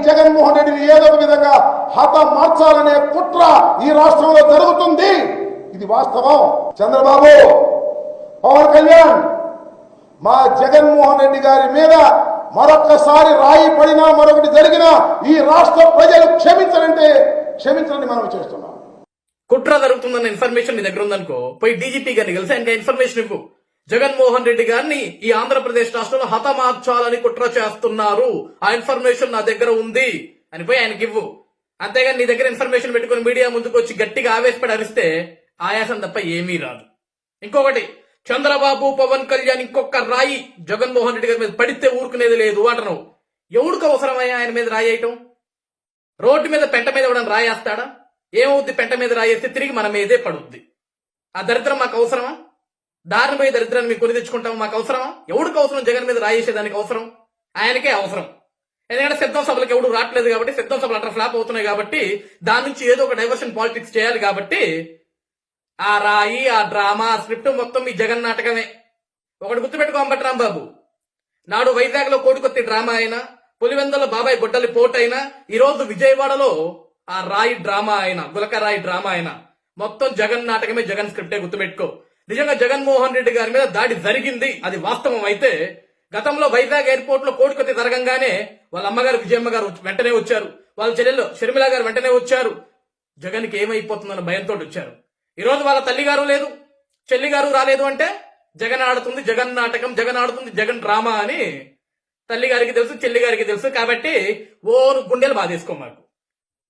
జగన్మోహన్ రెడ్డిని ఏదో ఒక విధంగా మార్చాలనే కుట్ర ఈ రాష్ట్రంలో జరుగుతుంది. ఇది వాస్తవం. చంద్రబాబు, పవన్ కళ్యాణ్, మా జగన్మోహన్ రెడ్డి గారి మీద మరొక్కసారి రాయి పడినా మరొకటి జరిగినా ఈ రాష్ట్ర ప్రజలు క్షమించాలంటే క్షమించాలని మనం చేస్తున్నాం. కుట్ర జరుగుతుందన్న ఇన్ఫర్మేషన్ నీ దగ్గర ఉందనుకో, పోయి డీజీపీ గారిని కలిసి ఇంకా ఇన్ఫర్మేషన్ ఇవ్వు. జగన్మోహన్ రెడ్డి గారిని ఈ ఆంధ్రప్రదేశ్ రాష్ట్రంలో హతమార్చాలని కుట్ర చేస్తున్నారు, ఆ ఇన్ఫర్మేషన్ నా దగ్గర ఉంది అని పోయి ఆయనకి ఇవ్వు. అంతేగాని నీ దగ్గర ఇన్ఫర్మేషన్ పెట్టుకుని మీడియా ముందుకు వచ్చి గట్టిగా ఆవేశపడి అరిస్తే ఆయాసం తప్ప ఏమీ రాదు. ఇంకొకటి, చంద్రబాబు, పవన్ కళ్యాణ్ ఇంకొక రాయి జగన్మోహన్ రెడ్డి గారి మీద పడితే ఊరుకునేది లేదు అంటున్నావు. ఎవడికి అవసరమయ్యా ఆయన మీద రాయి వేయటం? రోడ్డు మీద పెంట మీద ఎవడన్నా రాయేస్తాడా? ఏమవుద్ది? పెంట మీద రాయేస్తే తిరిగి మన మీదే పడుద్ది. ఆ దరిద్రం మాకు అవసరమా? దారిని పోయి దరిద్రాన్ని మీకు కొని తెచ్చుకుంటాం, మాకు అవసరమా? ఎవడికి అవసరం జగన్ మీద రాయేసేదానికి అవసరం? ఆయనకే అవసరం. ఎందుకంటే సిద్ధం సభలకు ఎవడు రావట్లేదు కాబట్టి, సిద్ధం సభలు అట్లా ఫ్లాప్ అవుతున్నాయి కాబట్టి, దాని నుంచి ఏదో ఒక డైవర్షన్ పాలిటిక్స్ చేయాలి కాబట్టి ఆ రాయి, ఆ డ్రామా, ఆ స్క్రిప్ట్ మొత్తం మీ జగన్ నాటకమే. ఒకటి గుర్తుపెట్టుకోమంటే రాంబాబు, నాడు వైజాగ్ లో కోడికొత్తి డ్రామా అయినా, పులివెందుల బాబాయ్ గొడ్డలి పోట్ అయినా, ఈ రోజు విజయవాడలో ఆ రాయి డ్రామా అయినా, గులక రాయి డ్రామా అయినా మొత్తం జగన్ నాటకమే, జగన్ స్క్రిప్టే. గుర్తుపెట్టుకో. నిజంగా జగన్మోహన్ రెడ్డి గారి మీద దాడి జరిగింది, అది వాస్తవం అయితే గతంలో వైజాగ్ ఎయిర్పోర్ట్ లో కోడికొత్తి జరగంగానే వాళ్ళ అమ్మగారు విజయమ్మ గారు వెంటనే వచ్చారు, వాళ్ళ చెల్లెల్లో షర్మిల గారు వెంటనే వచ్చారు. జగన్కి ఏమైపోతుందన్న భయంతో వచ్చారు. ఈ రోజు వాళ్ళ తల్లి గారు లేదు, చెల్లి గారు రాలేదు అంటే జగన్ ఆడుతుంది జగన్ నాటకం, జగన్ ఆడుతుంది జగన్ డ్రామా అని తల్లి గారికి తెలుసు, చెల్లి గారికి తెలుసు. కాబట్టి గుండెలు బాధేసుకో. మాకు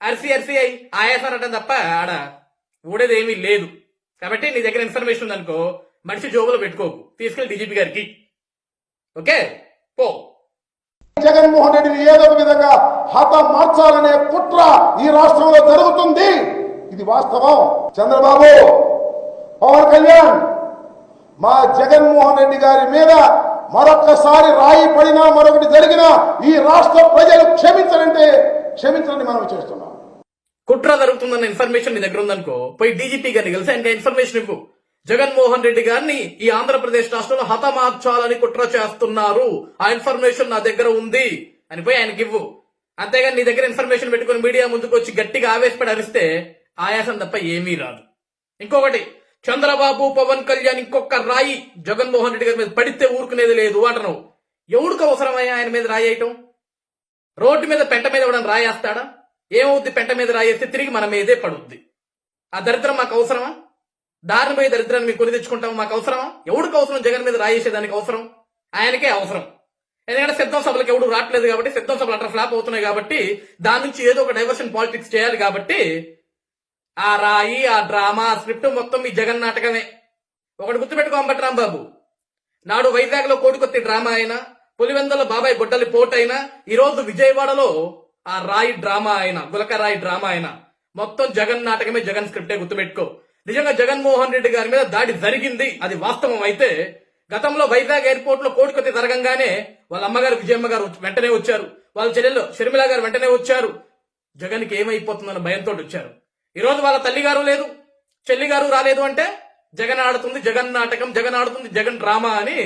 అరిసి అరిసి అయి ఆయాసనటం తప్ప ఆడ ఊడేది ఏమీ లేదు. కాబట్టి నీ దగ్గర ఇన్ఫర్మేషన్ ఉందనుకో, మనిషి జోబులో పెట్టుకోకు, తీసుకెళ్లి డీజీపీ గారికి. ఓకే, పో. జగన్మోహన్ రెడ్డిని ఏదో ఒక విధంగా మార్చాలనే కుట్ర ఈ రాష్ట్రంలో జరుగుతుంది. ఇది వాస్తవం. చంద్రబాబు, పవన్ కళ్యాణ్, మా జగన్మోహన్ రెడ్డి గారి మీద మరొక్కసారి రాయి పడినా మరొకటి జరిగినా ఈ రాష్ట్ర ప్రజలు క్షమించాలంటే క్షమించాలని మనం చేస్తున్నాం. కుట్ర జరుగుతుందన్న ఇన్ఫర్మేషన్ నీ దగ్గర ఉందనుకో, పోయి డీజీపీ గారిని కలిసి ఇంకా ఇన్ఫర్మేషన్ ఇవ్వు. జగన్మోహన్ రెడ్డి గారిని ఈ ఆంధ్రప్రదేశ్ రాష్ట్రంలో హతమార్చాలని కుట్ర చేస్తున్నారు, ఆ ఇన్ఫర్మేషన్ నా దగ్గర ఉంది అని పోయి ఆయనకి ఇవ్వు. అంతేగాని నీ దగ్గర ఇన్ఫర్మేషన్ పెట్టుకుని మీడియా ముందుకు వచ్చి గట్టిగా ఆవేశపడి అరిస్తే ఆయాసం తప్ప ఏమీ రాదు. ఇంకొకటి, చంద్రబాబు, పవన్ కళ్యాణ్ ఇంకొక రాయి జగన్మోహన్ రెడ్డి గారి మీద పడితే ఊరుకునేది లేదు అంటున్నావు. ఎవడికి అవసరమయ్యా ఆయన మీద రాయి వేయటం? రోడ్డు మీద పెంట మీద ఎవడన్నా రాయేస్తాడా? ఏమవుద్ది? పెంట మీద రాయేస్తే తిరిగి మన మీదే పడుద్ది. ఆ దరిద్రం మాకు అవసరమా? దారిని పోయి దరిద్రాన్ని మీకు కొని తెచ్చుకుంటాం, మాకు అవసరమా? ఎవడికి అవసరం జగన్ మీద రాయేసేదానికి అవసరం? ఆయనకే అవసరం. ఎందుకంటే సిద్ధం సభలకు ఎవడు రావట్లేదు కాబట్టి, సిద్ధం సభలు అట్లా ఫ్లాప్ అవుతున్నాయి కాబట్టి, దాని నుంచి ఏదో ఒక డైవర్షన్ పాలిటిక్స్ చేయాలి కాబట్టి ఆ రాయి, ఆ డ్రామా, ఆ స్క్రిప్ట్ మొత్తం మీ జగన్ నాటకమే. ఒకటి గుర్తుపెట్టుకోమంటే రాంబాబు, నాడు వైజాగ్ లో కోడికొత్తి డ్రామా అయినా, పులివెందుల బాబాయ్ గొడ్డలి పోట్ అయినా, ఈ రోజు విజయవాడలో ఆ రాయి డ్రామా అయినా, గులక రాయి డ్రామా అయినా మొత్తం జగన్ నాటకమే, జగన్ స్క్రిప్టే. గుర్తుపెట్టుకో. నిజంగా జగన్మోహన్ రెడ్డి గారి మీద దాడి జరిగింది, అది వాస్తవం అయితే గతంలో వైజాగ్ ఎయిర్పోర్ట్ లో కోడికొత్తి జరగంగానే వాళ్ళ అమ్మగారు విజయమ్మ గారు వెంటనే వచ్చారు, వాళ్ళ చెల్లెల్లో షర్మిల గారు వెంటనే వచ్చారు. జగన్కి ఏమైపోతుందన్న భయంతో వచ్చారు. ఈ రోజు వాళ్ళ తల్లి గారు లేదు, చెల్లి గారు రాలేదు అంటే జగన్ ఆడుతుంది జగన్ నాటకం, జగన్ ఆడుతుంది జగన్ డ్రామా అని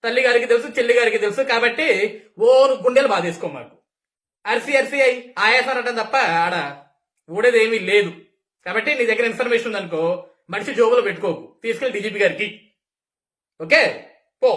తల్లి గారికి తెలుసు, చెల్లి గారికి తెలుసు. కాబట్టి గుండెలు బాధేసుకో. మాకు అరిసి అరిసి అయి ఆయాసనటం తప్ప ఆడ ఊడేది ఏమీ లేదు. కాబట్టి నీ దగ్గర ఇన్ఫర్మేషన్ ఉందనుకో, మనిషి జోబులో పెట్టుకోకు, తీసుకెళ్లి డీజీపీ గారికి. ఓకే, పో.